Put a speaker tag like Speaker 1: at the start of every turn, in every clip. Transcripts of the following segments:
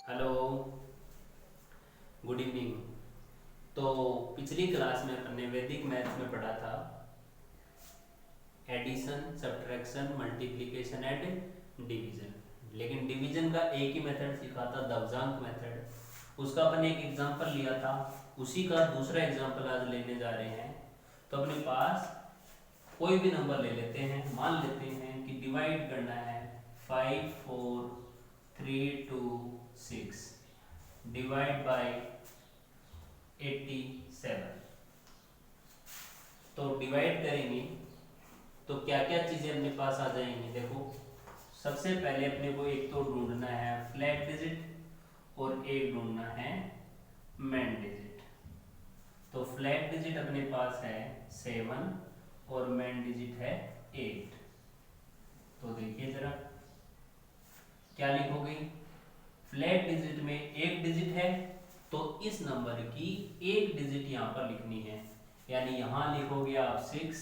Speaker 1: Hello, good evening. तो पिछली class में अपन ने वैदिक मैथ्स में पढ़ा था addition, subtraction, multiplication and division. लेकिन डिवीजन का एक ही मेथड सीखा था, दवजांक मेथड। उसका अपन एक एग्जांपल लिया था, उसी का दूसरा एग्जांपल आज लेने जा रहे हैं। तो अपने पास कोई भी नंबर ले लेते हैं, मान लेते हैं कि डिवाइड करना है 5 4 3 2 6 डिवाइड बाय 87। तो डिवाइड करेंगे तो क्या क्या चीज़ें अपने पास आ जाएंगी। देखो, सबसे पहले अपने को एक तो ढूंढना है फ्लैट डिजिट और एक ढूंढना है मैन डिजिट। तो फ्लैट डिजिट अपने पास है 7 और मैन डिजिट है 8। तो देखिए जरा क्या लिखोगे। फ्लैट डिजिट में एक डिजिट है तो इस नंबर की एक डिजिट यहाँ पर लिखनी है, यानी यहाँ लिखोगे आप 6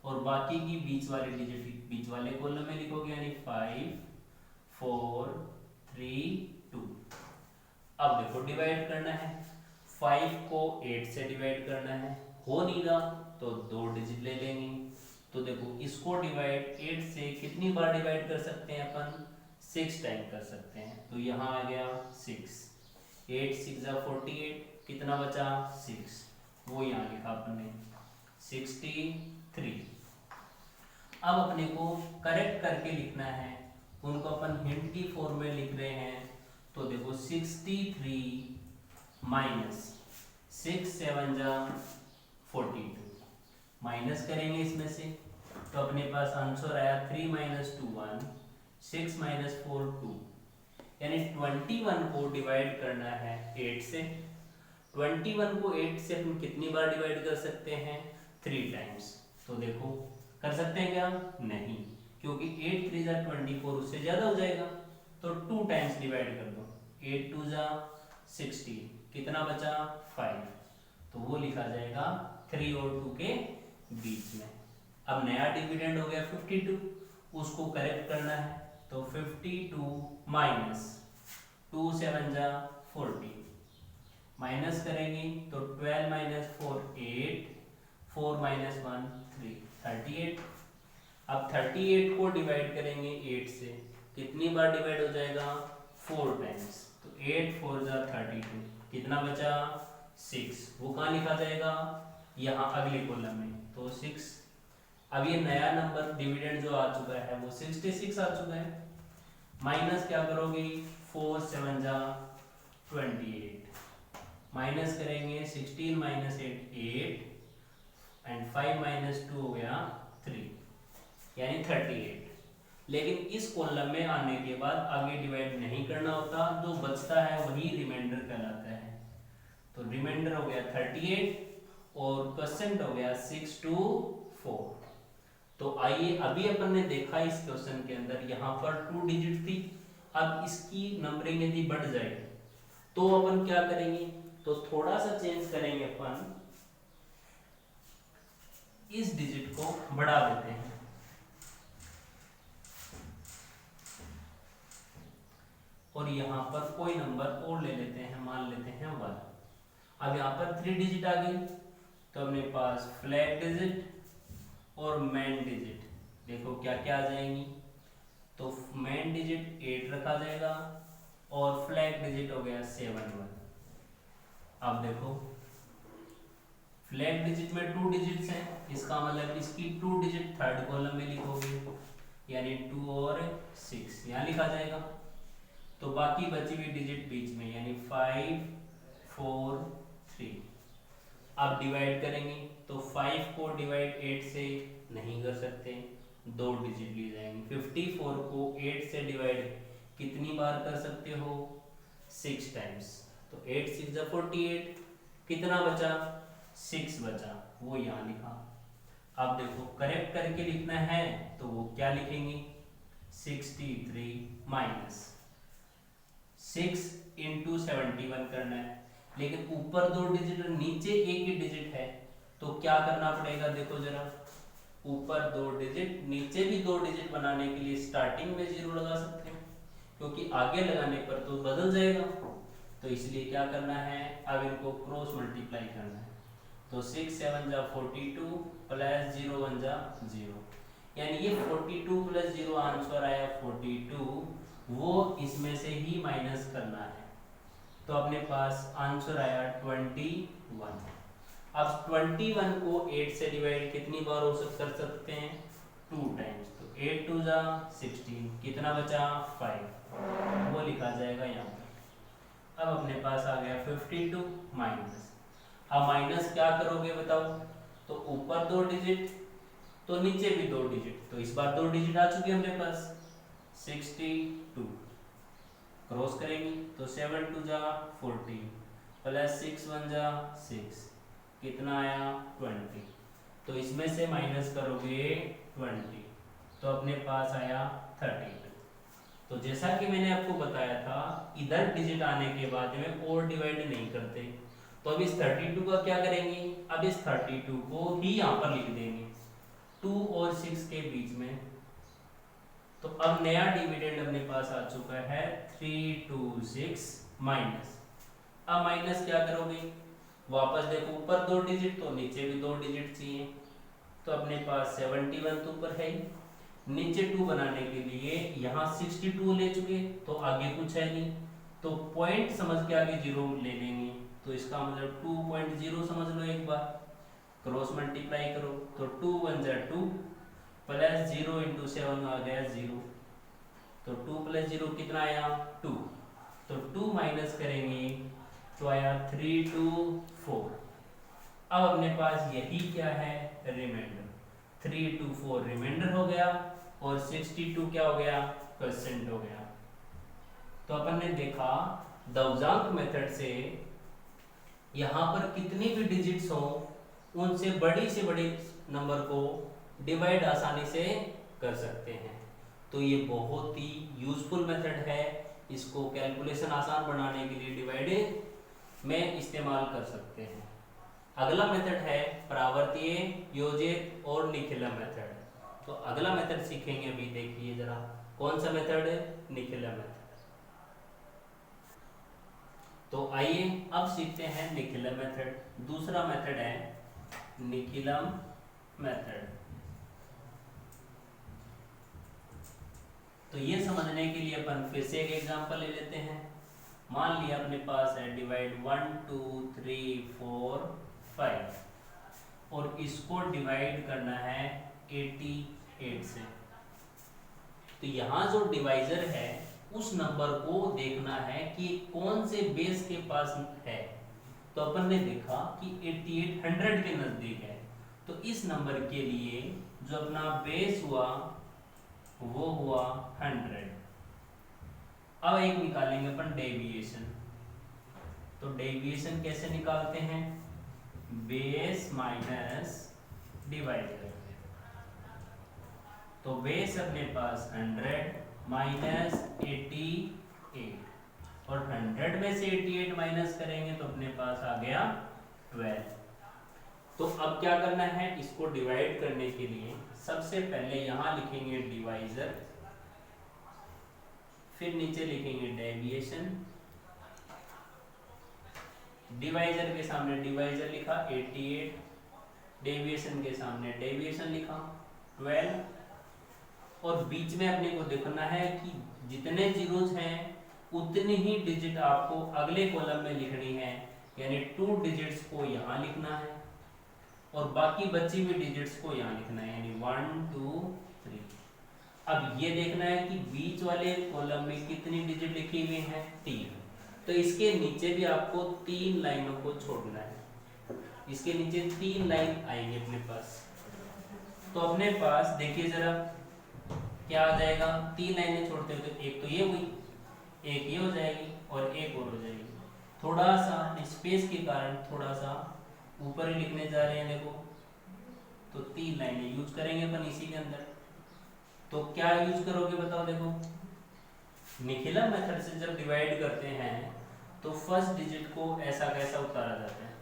Speaker 1: और बाकी की बीच वाले डिजिट बीच वाले कॉलम में लिखोगे, यानी 5 4 3 2। अब देखो डिवाइड करना है, 5 को 8 से डिवाइड करना है, हो नहीं रहा तो दो डिजिट ले लेंगे। तो देखो इसको डिवाइड 8 से कितनी बार डिवाइड कर सकते हैं अपन, 6 टाइम कर सकते हैं। तो यहाँ आ गया 6, 8 6 48, कितना बचा 6, वो यहाँ लिखा अपन ने 63। अब अपने को करेक्ट करके लिखना है, उनको अपन हिंट की फॉर्म में लिख रहे हैं। तो देखो 63 माइनस 6 7 42, माइनस करेंगे इसमें से तो अपने पास आंसर आया 3 माइनस 2 1, 6 माइनस 4 2, यानी 21 को डिवाइड करना है 8 से। 21 को 8 से हम कितनी बार डिवाइड कर सकते हैं, 3 टाइम्स। तो देखो कर सकते हैं क्या, नहीं, क्योंकि 8 3 24, उससे ज्यादा हो जाएगा। तो 2 टाइम्स डिवाइड कर दो, 8 2 16, कितना बचा 5। तो वो लिखा जाएगा 3 और 2 के बीच में। अब नया डिविडेंड हो गया 52, उसको करेक्ट करना है। तो 52 माइनस 2 7 40, माइनस करेंगे तो 12 माइनस 4 8, 4 माइनस 1 3, 38। अब 38 को डिवाइड करेंगे 8 से, कितनी बार डिवाइड हो जाएगा, 4 टाइम्स। तो 8 4 32, कितना बचा 6, वो कहाँ लिखा जाएगा, यहाँ अगले कॉलम में। तो 6। अब ये नया नंबर डिविडेंड जो आ चुका है वो 66 आ चुका है। माइनस क्या करोगे, 4 7 28, माइनस करेंगे 16 माइनस 8 8 एंड 5 माइनस 2 हो गया 3, यानी 38। लेकिन इस कॉलम में आने के बाद आगे डिवाइड नहीं करना होता, जो बचता है वही रिमाइंडर कहलाता है। तो रिमाइंडर हो गया 38 और परसेंट हो गया 6 to 4। तो आइए, अभी अपन ने देखा इस क्वेश्चन के अंदर यहाँ पर 2 डिजिट थी। अब इसकी नंबरिंग यदि बढ़ जाए तो अपन क्या करेंगे, तो थोड़ा सा चेंज करेंगे, अपन इस डिजिट को बढ़ा देते हैं और यहाँ पर कोई नंबर और ले लेते हैं, मान लेते हैं 1। अब यहाँ पर 3 डिजिट आ गई, तो अपने पास फ्लैट डिजिट और मैन डिजिट देखो क्या क्या आ जाएंगी। तो मैन डिजिट 8 रखा जाएगा और फ्लैट डिजिट हो गया 7 1। अब देखो फ्लैट डिजिट में 2 डिजिट्स हैं, इसका मतलब इसकी 2 डिजिट थर्ड कॉलम में लिखोगे, यानी 2 और 6 यहाँ लिखा जाएगा। तो बाकी बची हुई डिजिट बीच में, यानी 5 4 3। अब डिवाइड करेंगे तो 5 को डिवाइड 8 से नहीं कर सकते, दो डिजिट ली जाएंगे। 54 को 8 से डिवाइड कितनी बार कर सकते हो, 6 टाइम्स। तो 8 6 48, कितना बचा 6 बचा, वो यहाँ लिखा। अब देखो करेक्ट करके लिखना है तो वो क्या लिखेंगे, 63 माइनस 6 इंटू 71 करना है। लेकिन ऊपर 2 डिजिट और नीचे एक ही डिजिट है, तो क्या करना पड़ेगा, देखो जरा, ऊपर 2 डिजिट नीचे भी 2 डिजिट बनाने के लिए स्टार्टिंग में 0 लगा सकते हैं, क्योंकि आगे लगाने पर तो बदल जाएगा, तो इसलिए क्या करना है, अब इनको क्रॉस मल्टीप्लाई करना है। तो 6 7 जा 42 प्लस 0 1 जा 0, यानी ये 42 प्लस 0 आंसर आया 42, वो इसमें से ही माइनस करना है। तो अपने पास आंसर आया 21। अब 21 को 8 से डिवाइड कितनी बार कर सकते हैं, 2 टाइम्स। तो 8 2 जा 16, कितना बचा 5, वो लिखा जाएगा यहाँ पर। अब अपने पास आ गया 52 माइनस। अब माइनस क्या करोगे बताओ, तो ऊपर 2 डिजिट तो नीचे भी 2 डिजिट, तो इस बार 2 डिजिट आ चुकी है अपने पास 62, क्रॉस करेंगे तो 7 2 जा 14 प्लस 6 1 जा 6, कितना आया 20, तो इसमें से माइनस करोगे 20, तो अपने पास आया 32। तो जैसा कि मैंने आपको बताया था, इधर डिजिट आने के बाद में और डिवाइड नहीं करते, तो अब इस 32 का क्या करेंगे, अब इस 32 को ही यहाँ पर लिख देंगे 2 और 6 के बीच में। तो अब नया डिविडेंड अपने पास आ चुका है 326 माइनस। अब माइनस क्या करोगे, वापस देखो ऊपर 2 डिजिट तो नीचे भी 2 डिजिट चाहिए, तो अपने पास 71 तो ऊपर है ही, नीचे 2 बनाने के लिए यहाँ 62 ले चुके, तो आगे कुछ है नहीं, तो पॉइंट समझ के आगे 0 ले लेंगे, तो इसका मतलब 2.0 समझ लो। एक बार क्रॉस मल्टीप्लाई करो तो 2 1 जा 2 प्लस 0 इंटू 7 आ गया 0, तो 2 प्लस 0 कितना आया 2, तो 2 माइनस करेंगे तो आया 3 2 4। अब अपने पास यही क्या है, रिमाइंडर, 3 2 4 रिमाइंडर हो गया और 62 क्या हो गया, परसेंट हो गया। तो अपन ने देखा दवजांक मेथड से यहाँ पर कितनी भी डिजिट्स हो उनसे बड़ी से बड़ी नंबर को डिवाइड आसानी से कर सकते हैं। तो ये बहुत ही यूजफुल मेथड है, इसको कैलकुलेशन आसान बनाने के लिए डिवाइड में इस्तेमाल कर सकते हैं। अगला मेथड है परावर्तीय, योजित और निखिला मेथड। तो अगला मेथड सीखेंगे अभी, देखिए जरा कौन सा मेथड है, निखिला मेथड। तो आइए अब सीखते हैं निखिलम मेथड। दूसरा मेथड है निखिलम मेथड। तो ये समझने के लिए अपन फिर से एक एग्जांपल ले लेते हैं। मान लिया अपने पास है डिवाइड 1 2 3 4 5 और इसको डिवाइड करना है 88 से। तो यहाँ जो डिवाइजर है उस नंबर को देखना है कि कौन से बेस के पास है। तो अपन ने देखा कि 88 100 के नजदीक है, तो इस नंबर के लिए जो अपना बेस हुआ वो हुआ 100। अब एक निकालेंगे अपन डेविएशन। तो डेविएशन कैसे निकालते हैं, बेस माइनस डिवाइजर। तो बेस अपने पास 100 माइनस 88 और 100 में से 88 माइनस करेंगे तो अपने पास आ गया 12। तो अब क्या करना है, इसको डिवाइड करने के लिए सबसे पहले यहां लिखेंगे डिवाइजर, फिर नीचे लिखेंगे डेविएशन। डिवाइजर के सामने डिवाइजर लिखा 88, डेविएशन के सामने डेविएशन लिखा 12, और बीच में अपने को देखना है कि जितने जीरोस हैं उतनी ही डिजिट आपको अगले कॉलम में लिखनी है, यानी 2 डिजिट्स को यहाँ लिखना है और बाकी बची हुई डिजिट्स को यहाँ लिखना है, यानी 1 2 3। अब ये देखना है कि बीच वाले कॉलम में कितनी डिजिट लिखी हुई हैं, 3। तो इसके नीचे भी आपको 3 लाइनों को छोड़ना है, इसके नीचे 3 लाइन आएंगे अपने पास। तो अपने पास देखिए जरा क्या आ जाएगा, 3 लाइनें छोड़ते हुए, एक तो ये हुई, एक ये हो जाएगी और एक और हो जाएगी। थोड़ा सा स्पेस के कारण थोड़ा सा ऊपर ही लिखने जा रहे हैं देखो, तो 3 लाइनें यूज करेंगे अपन इसी के अंदर। तो क्या यूज करोगे बताओ, देखो निखिलम मेथड से जब डिवाइड करते हैं तो फर्स्ट डिजिट को ऐसा कैसा उतारा जाता है,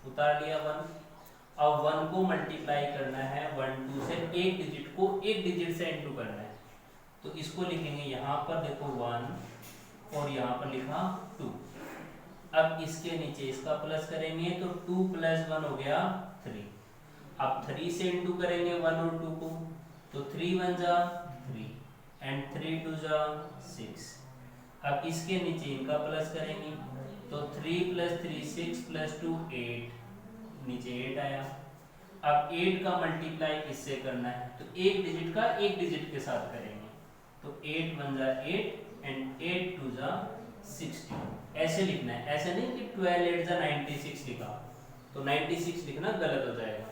Speaker 1: उतार लिया 1। अब 1 को मल्टीप्लाई करना है 1 2 से, एक डिजिट को एक डिजिट से इंटू करना है, तो इसको लिखेंगे यहाँ पर देखो 1 और यहाँ पर लिखा 2। अब इसके नीचे इसका प्लस करेंगे तो 2 + 1 हो गया 3। अब 3 से इंटू करेंगे 1 और 2 को, तो 3 × 1 = 3 एंड 3 × 2 = 6। अब इसके नीचे इनका प्लस करेंगे तो 3 + 3 6 + 2 8, नीचे 8 आया। अब 8 का मल्टीप्लाई इससे करना है तो एक डिजिट का एक डिजिट के साथ करेंगे, तो 8 × 1 = 8 एंड 8 × 2 = 16। ऐसे लिखना है, ऐसे नहीं कि 12 × 8 = 96 लिखा, तो 96 लिखना गलत हो जाएगा।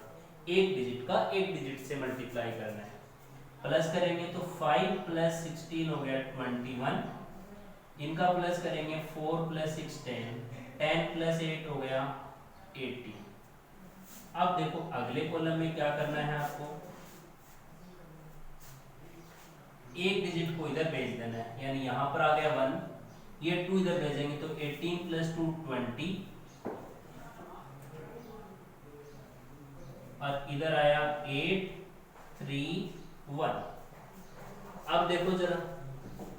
Speaker 1: एक डिजिट का एक डिजिट से मल्टीप्लाई करना है। प्लस करेंगे तो 5 + 16 हो गया 21, इनका प्लस करेंगे 4 + 6 10, 10 + 8 हो गया 80। अब देखो अगले कॉलम में क्या करना है आपको, एक डिजिट को इधर भेज देना है, यानी यहाँ पर आ गया 1, ये 2 इधर भेजेंगे तो 18 + 2 20 और इधर आया 8 3 1। अब देखो जरा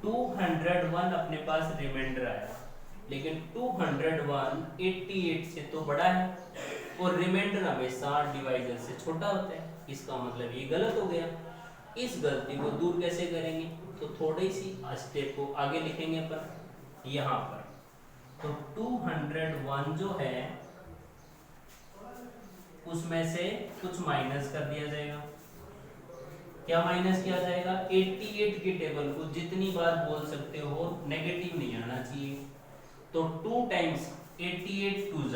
Speaker 1: 201 अपने पास रिमाइंडर आया, लेकिन 201 88 से तो बड़ा है और रिमाइंडर हमेशा डिवाइजर से छोटा होता है, इसका मतलब ये गलत हो गया। इस गलती को दूर कैसे करेंगे, तो थोड़ी सी स्टेप को आगे लिखेंगे पर यहाँ पर, तो 201 जो है उसमें से कुछ माइनस कर दिया जाएगा। क्या माइनस किया जाएगा, 88 की टेबल को जितनी बार बोल सकते हो नेगेटिव नहीं आना चाहिए, तो 2 × 88 2 =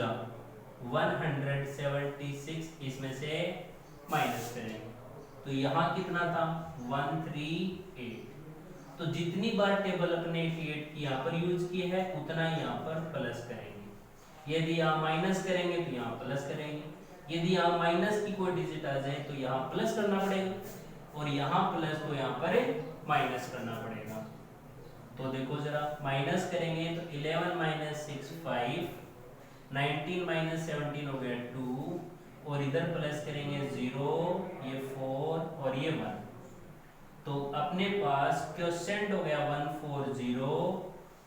Speaker 1: 176, इसमें से माइनस करेंगे तो यहाँ कितना था 138। तो जितनी बार टेबल अपने 88 की यहाँ पर यूज की है उतना यहाँ पर प्लस करेंगे। यदि यहाँ माइनस करेंगे तो यहाँ प्लस करेंगे, यदि यहाँ माइनस की कोई डिजिट आ जाए तो यहाँ प्लस करना पड़ेगा, और यहाँ प्लस तो यहाँ पर माइनस करना पड़ेगा। तो देखो जरा माइनस करेंगे तो 11 - 6 5, 19 - 17 हो गया 2, और इधर प्लस करेंगे 0, ये 4 और ये 1, तो अपने पास क्वोशेंट हो गया 140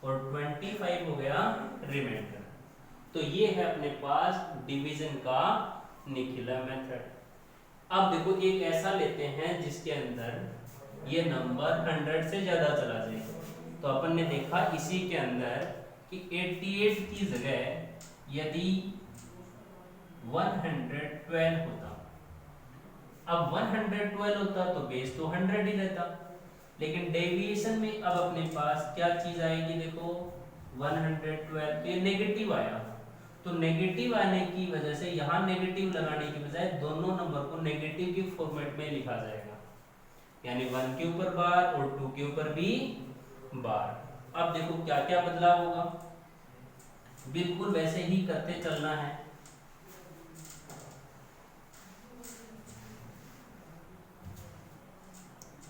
Speaker 1: और 25 हो गया रिमाइंडर। तो ये है अपने पास डिवीजन का निखिला मेथड। अब देखो एक ऐसा लेते हैं जिसके अंदर ये नंबर 100 से ज्यादा चला जाए, तो अपन ने देखा इसी के अंदर कि 88 की जगह यदि 112 होता, अब 112 होता तो बेस तो 100 ही रहता, लेकिन डेविएशन में अब अपने पास क्या चीज आएगी, देखो 112 ये नेगेटिव आया, तो नेगेटिव आने की वजह से यहाँ नेगेटिव लगाने की बजाय दोनों नंबर को नेगेटिव के फॉर्मेट में लिखा जाएगा, यानी 1 के ऊपर बार और 2 के ऊपर भी बार। अब देखो क्या क्या बदलाव होगा, बिल्कुल वैसे ही करते चलना है।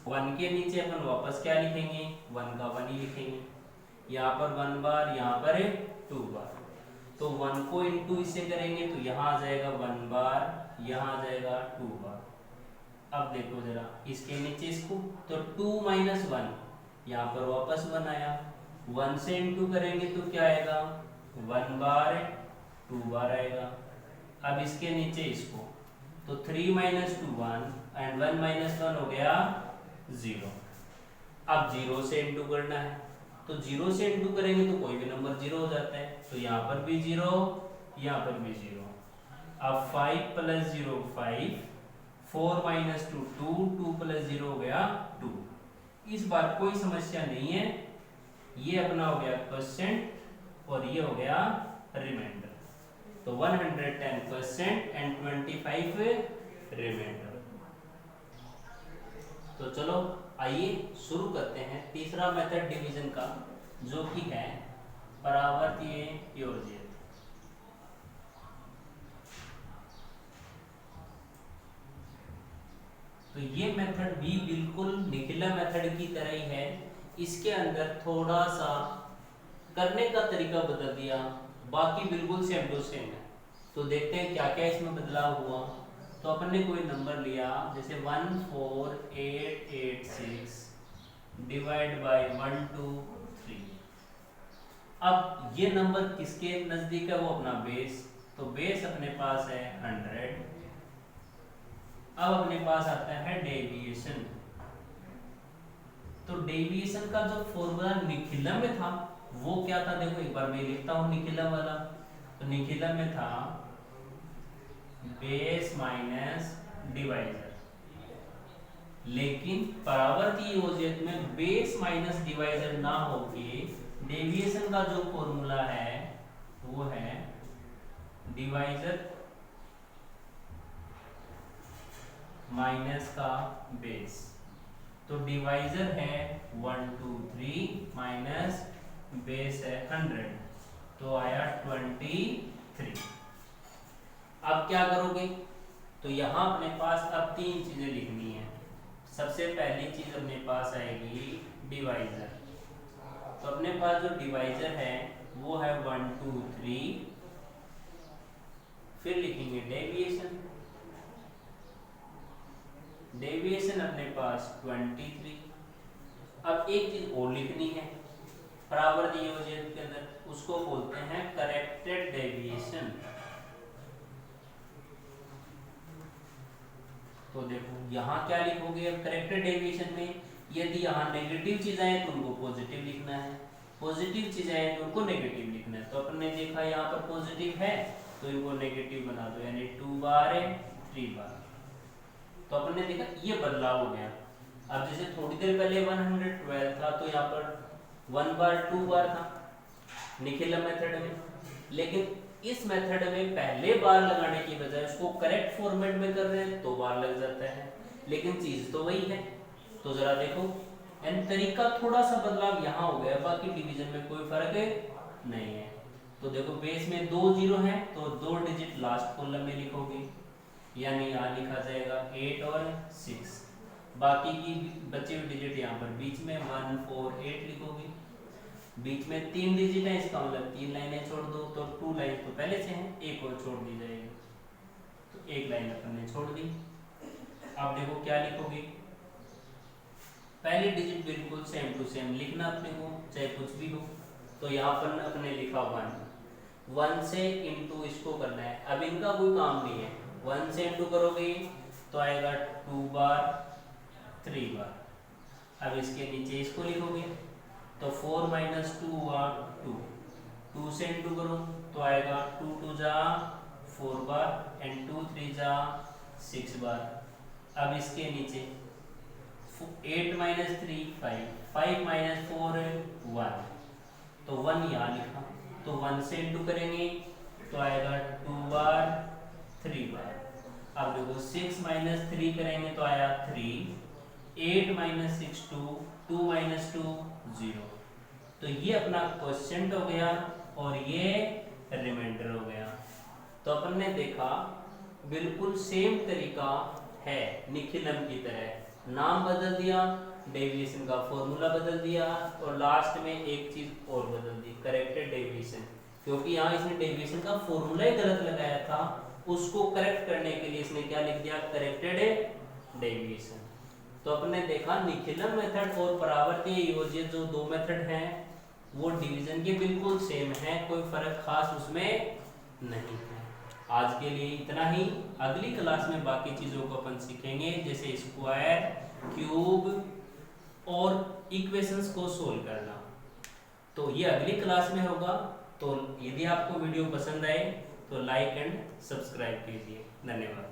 Speaker 1: वन के नीचे अपन वापस क्या लिखेंगे, 1 का 1 ही लिखेंगे, यहाँ पर 1 बार, यहाँ पर 2 बार, तो 1 को इंटू इससे करेंगे तो यहाँ आ जाएगा 1 बार, यहाँ आ जाएगा 2 बार। अब देखो जरा इसके नीचे इसको, तो 2 - 1, यहाँ पर वापस 1 आया, 1 से इंटू करेंगे तो क्या आएगा 1 बार 2 बार आएगा। अब इसके नीचे इसको, तो 3 - 2 1 एंड 1 - 1 हो गया 0। अब 0 से इंटू करना है, तो 0 से इंटू करेंगे तो कोई भी नंबर 0 हो जाता है, तो यहाँ पर भी 0, यहाँ पर भी 0। अब 5 + 0 5, 4 - 2 2, 2 + 0 हो गया 2। इस बार कोई समस्या नहीं है, ये अपना हो गया क्वोशेंट और ये हो गया रिमाइंडर, तो 110 क्वोशेंट एंड 25 रिमाइंडर। तो चलो आइए शुरू करते हैं तीसरा मेथड डिवीजन का, जो कि है परावर्तीय योजक। तो ये मेथड भी बिल्कुल निखिला मेथड की तरह ही है, इसके अंदर थोड़ा सा करने का तरीका बदल दिया, बाकी बिल्कुल सेम टू सेम है। तो देखते हैं क्या क्या इसमें बदलाव हुआ। तो अपन ने कोई नंबर लिया जैसे 14886 डिवाइड बाय 1 2 3। अब ये नंबर किसके नजदीक है, वो अपना बेस, तो बेस अपने पास है 100। अब अपने पास आता है डेविएशन। तो डेविएशन का जो फॉर्मूला निखिलम में था वो क्या था, देखो एक बार मैं लिखता हूं निखिलम वाला। तो निखिलम में था बेस माइनस डिवाइजर, लेकिन परावर्ती योजित में बेस माइनस डिवाइजर ना होके डेविएशन का जो फॉर्मूला है वो है डिवाइजर माइनस का बेस। तो डिवाइजर है 1 2 3 माइनस बेस है 100, तो आया 23। अब क्या करोगे, तो यहां अपने पास अब तीन चीजें लिखनी है। सबसे पहली चीज अपने पास आएगी डिवाइजर। तो अपने पास जो डिवाइजर है वो है 1 2 3, फिर लिखेंगे डेविएशन। डेविएशन अपने पास 23। अब एक चीज और लिखनी है परावर्ती योजित के अंदर, उसको बोलते हैं करेक्टेड डेविएशन। तो देखो यहाँ क्या लिखोगे, अब करेक्टेड डेविएशन में यदि यहाँ नेगेटिव चीजें हैं तो उनको पॉजिटिव लिखना है, पॉजिटिव चीजें हैं तो उनको नेगेटिव लिखना है। तो अपन ने देखा यहाँ पर पॉजिटिव है तो इनको नेगेटिव बना दो, यानी 2 बार है 3 बार। तो अपन ने देखा ये बदलाव हो गया। अब जैसे थोड़ी देर पहले 112 था तो यहाँ पर 1 बार 2 बार था निखिलम मेथड में, लेकिन इस मेथड में पहले बार लगाने की बजाय उसको करेक्ट फॉर्मेट में कर रहे हैं तो बार लग जाता है, लेकिन चीज तो वही है। तो जरा देखो, एंड तरीका थोड़ा सा बदलाव यहाँ हो गया, बाकी डिवीजन में कोई फर्क नहीं है। तो देखो बेस में 2 0 है तो 2 डिजिट लास्ट कॉलम में लिखोगे, यानी यहाँ लिखा जाएगा 8 और 6। बाकी की बची हुई डिजिट यहाँ पर बीच में 1 4 8 लिखोगे। बीच में 3 डिजिट है, इसका मतलब 3 लाइनें छोड़ दो, तो 2 लाइन तो पहले से हैं, एक और छोड़ दी जाएगी। तो एक लाइन अपन ने छोड़ दी। अब देखो क्या लिखोगे, पहली डिजिट बिल्कुल सेम टू सेम लिखना अपने को, चाहे कुछ भी हो। तो यहाँ पर अपने लिखा 1 से इंटू इसको करना है, अब इनका कोई काम नहीं है। 1 से इंटू करोगे तो आएगा 2 बार 3 बार। अब इसके नीचे इसको लिखोगे तो 4 माइनस 2 हुआ 2, 2 से इंटू करो तो आएगा 2 2 जा 4 बार एंड 2 3 जा 6 बार। अब इसके नीचे 8 माइनस 3 5, 5 माइनस 4 1, तो 1 यहाँ लिखा। तो 1 से इंटू करेंगे तो आएगा 2 बार 3 बार। अब देखो 6 माइनस 3 करेंगे तो आया 3, 8 माइनस 6 2, 2 माइनस 2 0। तो ये अपना क्वेश्चन हो गया और ये रिमाइंडर हो गया। तो अपन ने देखा बिल्कुल सेम तरीका है निखिलम की तरह, नाम बदल दिया, डेविएशन का फॉर्मूला बदल दिया और लास्ट में एक चीज और बदल दी, करेक्टेड डेविएशन। क्योंकि यहाँ इसने डेविएशन का फॉर्मूला ही गलत लगाया था, उसको करेक्ट करने के लिए इसने क्या लिख दिया, करेक्टेड डेविएशन। तो अपने देखा निखिलम मेथड और परावर्तीय योजित जो दो मेथड हैं वो डिवीजन के बिल्कुल सेम है, कोई फर्क खास उसमें नहीं है। आज के लिए इतना ही, अगली क्लास में बाकी चीजों को अपन सीखेंगे, जैसे स्क्वायर, क्यूब और इक्वेशंस को सोल्व करना। तो ये अगली क्लास में होगा। तो यदि आपको वीडियो पसंद आए तो लाइक एंड सब्सक्राइब कीजिए। धन्यवाद।